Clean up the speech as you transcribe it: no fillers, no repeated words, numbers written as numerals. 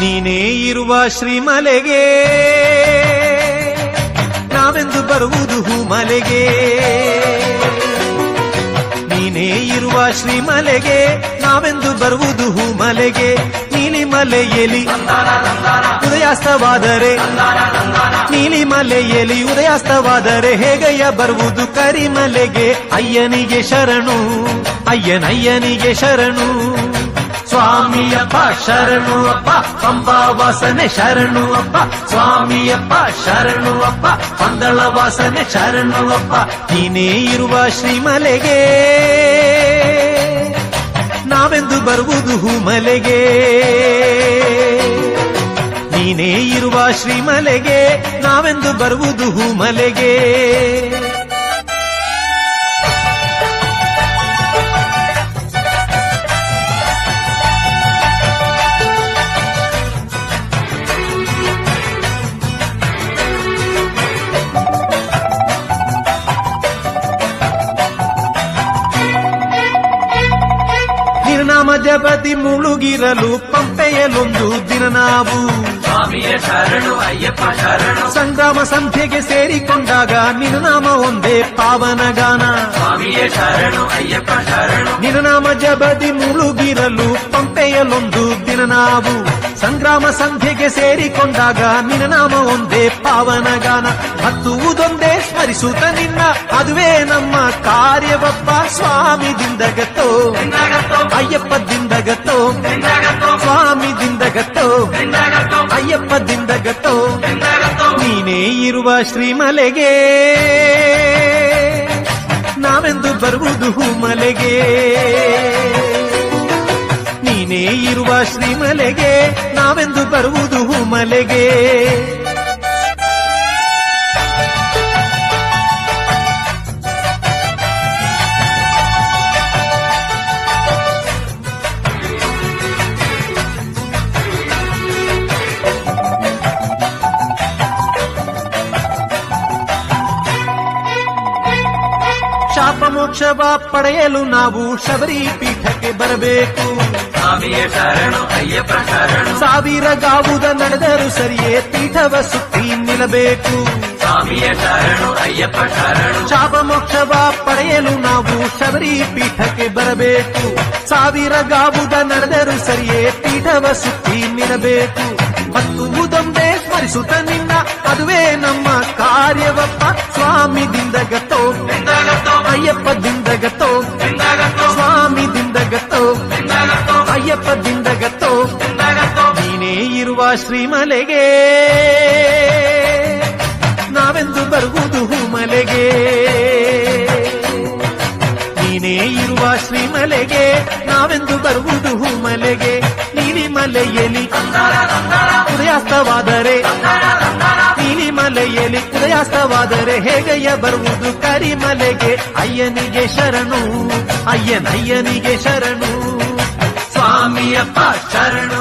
ನೀನೇ ಇರುವ ಶ್ರೀಮಲೆಗೆ ನಾವೆಂದು ಬರುವುದು ಹೂಮಲೆಗೆ. ನೀನೇ ಇರುವ ಶ್ರೀಮಲೆಗೆ ನಾವೆಂದು ಬರುವುದು ಹೂಮಲೆಗೆ. ನೀಲಿಮಲೆಯಲ್ಲಿ ಉದಯಾಸ್ತವಾದರೆ ನೀಲಿಮಲೆಯಲ್ಲಿ ಉದಯಾಸ್ತವಾದರೆ ಹೇಗಯ್ಯ ಬರುವುದು ಕರಿಮಲೆಗೆ. ಅಯ್ಯನಿಗೆ ಶರಣು ಅಯ್ಯನಯ್ಯನಿಗೆ ಶರಣು. ಸ್ವಾಮಿಯಪ್ಪ ಶರಣು ಅಪ್ಪ ಪಂಬಾ ವಾಸನೆ ಶರಣು ಅಪ್ಪ. ಸ್ವಾಮಿಯಪ್ಪ ಶರಣು ಅಪ್ಪ ಪಂದಳ ವಾಸನೆ ಶರಣು ಅಪ್ಪ. ನೀನೇ ಇರುವ ಶ್ರೀಮಲೆಗೆ ನಾವೆಂದು ಬರುವುದು ಹೂಮಲೆಗೆ. ನೀನೇ ಇರುವ ಶ್ರೀಮಲೆಗೆ ನಾವೆಂದು ಬರುವುದು ಹೂಮಲೆಗೆ. ನಿರ್ನಾಮ ಜಪತಿ ಮುಳುಗಿರಲು ಪಂಪೆಯಲೊಂದು ದಿನ ನಾವು ಸ್ವಾಮಿಯ ಶರಣು ಅಯ್ಯಪ್ಪ ಶರಣು. ಸಂಗ್ರಾಮ ಸಂಧ್ಯೆಗೆ ಸೇರಿಕೊಂಡಾಗ ನಿನ್ನನಾಮ ಒಂದೇ ಪಾವನ ಗಾನ. ಸ್ವಾಮಿಯ ಶರಣು ಅಯ್ಯಪ್ಪ ಶರಣು. ನಿನ್ನನಾಮ ಜಪತಿ ಮುಳುಗಿರಲು ಪಂಪೆಯಲೊಂದು ದಿನ ನಾವು ಸಂಗ್ರಾಮ ಸಂಧ್ಯೆಗೆ ಸೇರಿಕೊಂಡಾಗ ನಿನ್ನನಾಮ ಒಂದೇ ಪಾವನ ಗಾನ. ಹತ್ತುವುದೊಂದೇ ಸ್ಮರಿಸುತ್ತ ನಿನ್ನ ಅದುವೇ ನಮ್ಮ ಕಾರ್ಯವಪ್ಪ. ಸ್ವಾಮಿದಿಂದಗತ್ತೋ ಅಯ್ಯಪ್ಪದಿಂದಗತ್ತೋ ಸ್ವಾಮಿದಿಂದಗತ್ತೋ ಅಯ್ಯಪ್ಪದಿಂದಗತ್ತೋ. ನೀನೇ ಇರುವ ಶ್ರೀಮಲೆಗೆ ನಾವೆಂದು ಬರುವುದು ಹೂಮಲೆಗೆ. ನೀನೇ ಇರುವ ಶ್ರೀಮಲೆಗೆ ನಾವೆಂದು ಬರುವುದು ಹೂಮಲೆಗೆ. ಶಾಪ ಮೋಕ್ಷವ ಪಡೆಯಲು ನಾವು ಶಬರಿ ಪೀಠಕ್ಕೆ ಬರಬೇಕು. ಸ್ವಾಮಿಯ ಶರಣು ಅಯ್ಯಪ್ಪ ಶರಣು. ಸಾವಿರ ಗಾವುದ ನಡೆದರೂ ಸರಿಯೇ ಪೀಠವ ಸುತ್ತಿ ನಿಲ್ಲಬೇಕು. ಸ್ವಾಮಿಯ ಶರಣು ಅಯ್ಯಪ್ಪ ಶರಣು. ಶಾಪ ಮೋಕ್ಷವ ಪಡೆಯಲು ನಾವು ಶಬರಿ ಪೀಠಕ್ಕೆ ಬರಬೇಕು. ಸಾವಿರ ಗಾವುದ ನಡೆದರೂ ಸರಿಯೇ ಪೀಠವ ಸುತ್ತಿ ನಿಲ್ಲಬೇಕು. ಹತ್ತುವುದೊಂದೇ ಸ್ಮರಿಸುತ್ತ ನಿನ್ನ ಅದುವೇ ನಮ್ಮ ಕಾರ್ಯವಪ್ಪ. ಸ್ವಾಮಿದಿಂದಗತ್ತೋ ಅಯ್ಯಪ್ಪದಿಂದಗತ್ತೋ ಸ್ವಾಮಿದಿಂದಗತ್ತೋ ಅಯ್ಯಪ್ಪದಿಂದಗತ್ತೋ. ನೀನೇ ಇರುವ ಶ್ರೀಮಲೆಗೆ ನಾವೆಂದು ಬರುವುದು ಹೂಮಲೆಗೆ. ನೀನೇ ಇರುವ ಶ್ರೀಮಲೆಗೆ ನಾವೆಂದು ಬರುವುದು ಹೂಮಲೆಗೆ. ನೀಲಿಮಲೆಯಲ್ಲಿ ಉದಯಾಸ್ತವಾದರೆ ನೀಲಿಮಲೆಯಲ್ಲಿ ಉದಯಾಸ್ತವಾದರೆ ಹೇಗಯ್ಯ ಬರುವುದು ಕರಿಮಲೆಗೆ. ಅಯ್ಯನಿಗೆ ಶರಣು ಅಯ್ಯನಯ್ಯನಿಗೆ ಶರಣು. ಸ್ವಾಮಿಯಪ್ಪ ಶರಣು